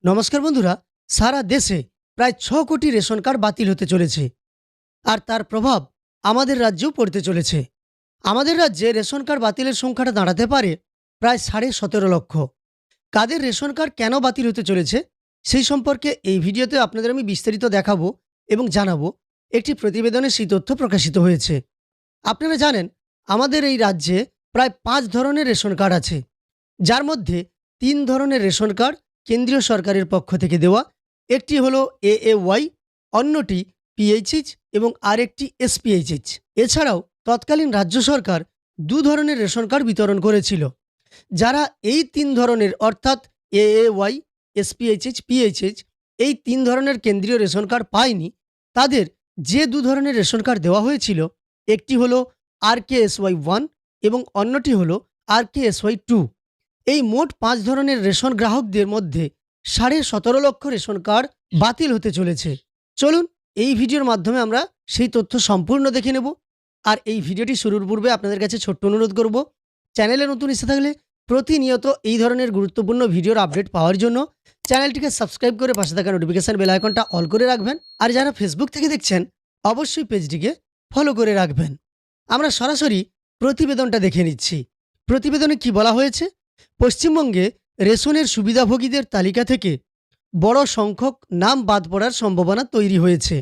নমস্কার বন্ধুরা। সারা দেশে প্রায় ৬ কোটি রেশন কার্ড বাতিল হতে চলেছে, আর তার প্রভাব আমাদের রাজ্যেও পড়তে চলেছে। আমাদের রাজ্যে রেশন কার্ড বাতিলের সংখ্যাটা দাঁড়াতে পারে প্রায় 17.5 লক্ষ। কাদের রেশন কার্ড কেন বাতিল হতে চলেছে সেই সম্পর্কে এই ভিডিওতে আপনাদের আমি বিস্তারিত দেখাবো এবং জানাবো। একটি প্রতিবেদনে সেই তথ্য প্রকাশিত হয়েছে। আপনারা জানেন, আমাদের এই রাজ্যে প্রায় 5 ধরনের রেশন কার্ড আছে, যার মধ্যে 3 ধরনের রেশন কার্ড কেন্দ্রীয় সরকারের পক্ষ থেকে দেওয়া। একটি হলো AAY, অন্যটি PHH এবং আরেকটি SPHH। এছাড়াও তৎকালীন রাজ্য সরকার 2 ধরনের রেশন কার্ড বিতরণ করেছিল। যারা এই 3 ধরনের অর্থাৎ AAY, SPHH, PHH এই 3 ধরনের কেন্দ্রীয় রেশন কার্ড পায়নি, তাদের যে 2 ধরনের রেশন কার্ড দেওয়া হয়েছিল, একটি হলো RKSY1 এবং অন্যটি হলো RKSY2। এই মোট 5 ধরনের রেশন গ্রাহকদের মধ্যে 17.5 লক্ষ রেশন কার্ড বাতিল হতে চলেছে। চলুন এই ভিডিওর মাধ্যমে আমরা সেই তথ্য সম্পূর্ণ দেখে নেব। আর এই ভিডিওটি শুরুর পূর্বে আপনাদের কাছে ছোট্ট অনুরোধ করব, চ্যানেলে নতুন এসে থাকলে প্রতিনিয়ত এই ধরনের গুরুত্বপূর্ণ ভিডিওর আপডেট পাওয়ার জন্য চ্যানেলটিকে সাবস্ক্রাইব করে পাশে থাকা নোটিফিকেশন বেল আইকনটা অল করে রাখবেন। আর যারা ফেসবুক থেকে দেখছেন, অবশ্যই পেজটিকে ফলো করে রাখবেন। আমরা সরাসরি প্রতিবেদনটা দেখে নিচ্ছি। প্রতিবেদনে কি বলা হয়েছে? পশ্চিমবঙ্গে রেশনের সুবিধাভোগীদের তালিকা থেকে বড় সংখ্যক নাম বাদ পড়ার সম্ভাবনা তৈরি হয়েছে।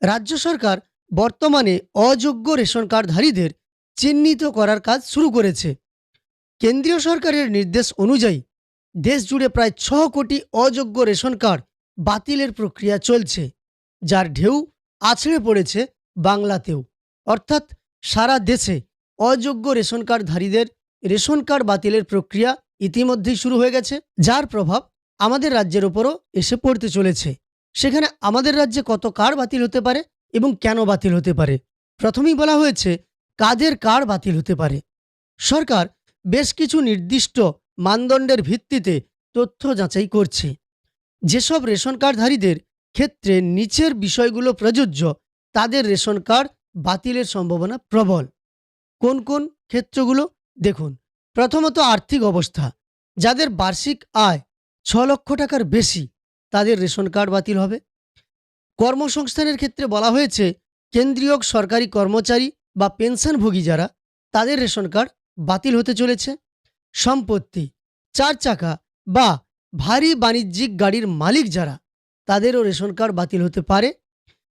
রাজ্য সরকার বর্তমানে অযোগ্য রেশন কার্ডধারীদের চিহ্নিত করার কাজ শুরু করেছে। কেন্দ্রীয় সরকারের নির্দেশ অনুযায়ী দেশ জুড়ে প্রায় 6 কোটি অযোগ্য রেশন কার্ড বাতিলের প্রক্রিয়া চলছে, যার ঢেউ আছড়ে পড়েছে বাংলাতেও। অর্থাৎ সারা দেশে অযোগ্য রেশন কার্ডধারীদের রেশন কার্ড বাতিলের প্রক্রিয়া ইতিমধ্যেই শুরু হয়ে গেছে, যার প্রভাব আমাদের রাজ্যের ওপরও এসে পড়তে চলেছে। সেখানে আমাদের রাজ্যে কত কার্ড বাতিল হতে পারে এবং কেন বাতিল হতে পারে, প্রথমেই বলা হয়েছে কাদের কার্ড বাতিল হতে পারে। সরকার বেশ কিছু নির্দিষ্ট মানদণ্ডের ভিত্তিতে তথ্য যাচাই করছে। যেসব রেশন কার্ডধারীদের ক্ষেত্রে নিচের বিষয়গুলো প্রযোজ্য, তাদের রেশন কার্ড বাতিলের সম্ভাবনা প্রবল। কোন কোন ক্ষেত্রগুলো দেখুন। প্রথমত, আর্থিক অবস্থা। যাদের বার্ষিক আয় 6 লক্ষ টাকার বেশি, তাদের রেশন কার্ড বাতিল হবে। কর্মসংস্থানের ক্ষেত্রে বলা হয়েছে কেন্দ্রীয় সরকারি কর্মচারী বা পেনশনভোগী যারা, তাদের রেশন কার্ড বাতিল হতে চলেছে। সম্পত্তি, 4 চাকা বা ভারী বাণিজ্যিক গাড়ির মালিক যারা, তাদেরও রেশন কার্ড বাতিল হতে পারে।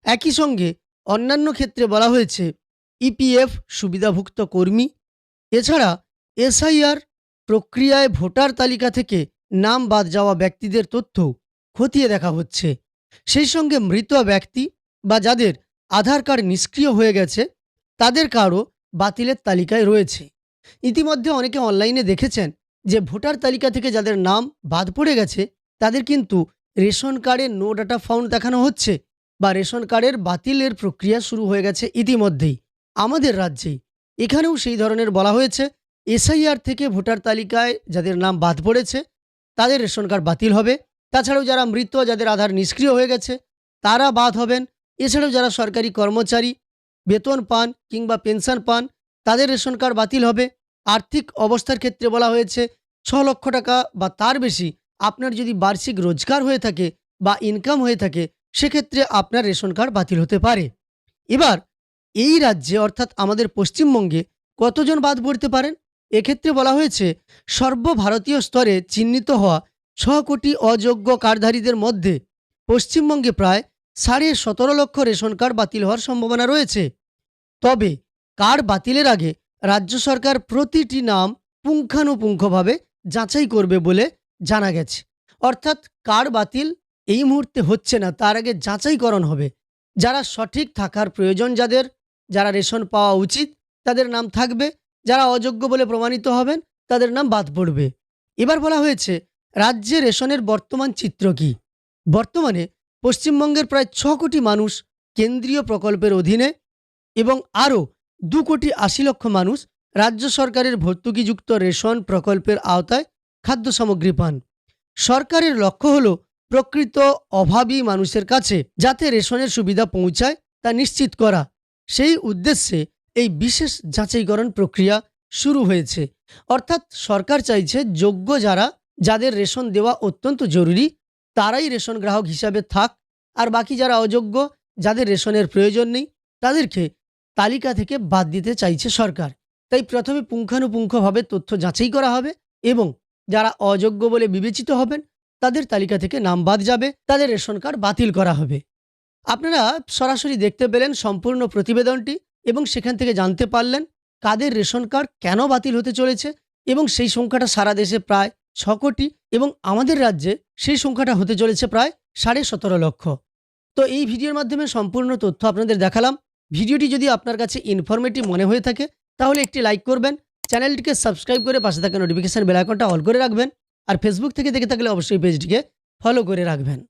একই সঙ্গে অন্যান্য ক্ষেত্রে বলা হয়েছে EPF সুবিধাভুক্ত কর্মী। এছাড়া SIR প্রক্রিয়ায় ভোটার তালিকা থেকে নাম বাদ যাওয়া ব্যক্তিদের তথ্য খতিয়ে দেখা হচ্ছে। সেই সঙ্গে মৃত ব্যক্তি বা যাদের আধার কার্ড নিষ্ক্রিয় হয়ে গেছে, তাদের কার্ডও বাতিলের তালিকায় রয়েছে। ইতিমধ্যে অনেকে অনলাইনে দেখেছেন যে ভোটার তালিকা থেকে যাদের নাম বাদ পড়ে গেছে, তাদের কিন্তু রেশন কার্ডে নো ডাটা ফাউন্ড দেখানো হচ্ছে বা রেশন কার্ডের বাতিলের প্রক্রিয়া শুরু হয়ে গেছে ইতিমধ্যেই আমাদের রাজ্যেই। এখানেও সেই ধরনের বলা হয়েছে SIR থেকে ভোটার তালিকায় যাদের নাম বাদ পড়েছে, তাদের রেশন কার্ড বাতিল হবে। তাছাড়াও যারা মৃত, যাদের আধার নিষ্ক্রিয় হয়ে গেছে, তারা বাদ হবেন। এছাড়াও যারা সরকারি কর্মচারী, বেতন পান কিংবা পেনশন পান, তাদের রেশন কার্ড বাতিল হবে। আর্থিক অবস্থার ক্ষেত্রে বলা হয়েছে 6 লক্ষ টাকা বা তার বেশি আপনার যদি বার্ষিক রোজগার হয়ে থাকে বা ইনকাম হয়ে থাকে, সেক্ষেত্রে আপনার রেশন কার্ড বাতিল হতে পারে। এবার এই রাজ্যে অর্থাৎ আমাদের পশ্চিমবঙ্গে কতজন বাদ পড়তে পারেন? এক্ষেত্রে বলা হয়েছে সর্বভারতীয় স্তরে চিহ্নিত হওয়া 6 কোটি অযোগ্য কার্ডধারীদের মধ্যে পশ্চিমবঙ্গে প্রায় 17.5 লক্ষ রেশন কার্ড বাতিল হওয়ার সম্ভাবনা রয়েছে। তবে কার্ড বাতিলের আগে রাজ্য সরকার প্রতিটি নাম পুঙ্খানুপুঙ্খভাবে যাচাই করবে বলে জানা গেছে। অর্থাৎ কার্ড বাতিল এই মুহূর্তে হচ্ছে না, তার আগে যাচাইকরণ হবে। যারা সঠিক থাকার প্রয়োজন, যারা রেশন পাওয়া উচিত, তাদের নাম থাকবে। যারা অযোগ্য বলে প্রমাণিত হবেন, তাদের নাম বাদ পড়বে। এবার বলা হয়েছে রাজ্যে রেশনের বর্তমান চিত্র কি। বর্তমানে পশ্চিমবঙ্গের প্রায় 6 কোটি মানুষ কেন্দ্রীয় প্রকল্পের অধীনে এবং আরও 2 কোটি 80 লক্ষ মানুষ রাজ্য সরকারের ভর্তুকিযুক্ত রেশন প্রকল্পের আওতায় খাদ্য সামগ্রী পান। সরকারের লক্ষ্য হলো প্রকৃত অভাবী মানুষের কাছে যাতে রেশনের সুবিধা পৌঁছায় তা নিশ্চিত করা। সেই উদ্দেশ্যে এই বিশেষ যাচাইকরণ প্রক্রিয়া শুরু হয়েছে। অর্থাৎ সরকার চাইছে যোগ্য যাদের রেশন দেওয়া অত্যন্ত জরুরি, তারাই রেশন গ্রাহক হিসাবে থাক, আর বাকি যারা অযোগ্য, যাদের রেশনের প্রয়োজন নেই, তাদেরকে তালিকা থেকে বাদ দিতে চাইছে সরকার। তাই প্রথমে পুঙ্খানুপুঙ্খভাবে তথ্য যাচাই করা হবে এবং যারা অযোগ্য বলে বিবেচিত হবেন তাদের তালিকা থেকে নাম বাদ যাবে, তাদের রেশন কার্ড বাতিল করা হবে। আপনারা সরাসরি দেখতে পেলেন সম্পূর্ণ প্রতিবেদনটি এবং সেখান থেকে জানতে পারলেন কাদের রেশন কার্ড কেন বাতিল হতে চলেছে এবং সেই সংখ্যাটা সারা দেশে প্রায় 6 কোটি এবং আমাদের রাজ্যে সেই সংখ্যাটা হতে চলেছে প্রায় 17.5 লক্ষ। তো এই ভিডিওর মাধ্যমে সম্পূর্ণ তথ্য আপনাদের দেখালাম। ভিডিওটি যদি আপনার কাছে ইনফরমেটিভ মনে হয়ে থাকে তাহলে একটি লাইক করবেন, চ্যানেলটিকে সাবস্ক্রাইব করে পাশে থাকা নোটিফিকেশন বেল আইকনটা অল করে রাখবেন, আর ফেসবুক থেকে দেখে থাকলে অবশ্যই পেজটিকে ফলো করে রাখবেন।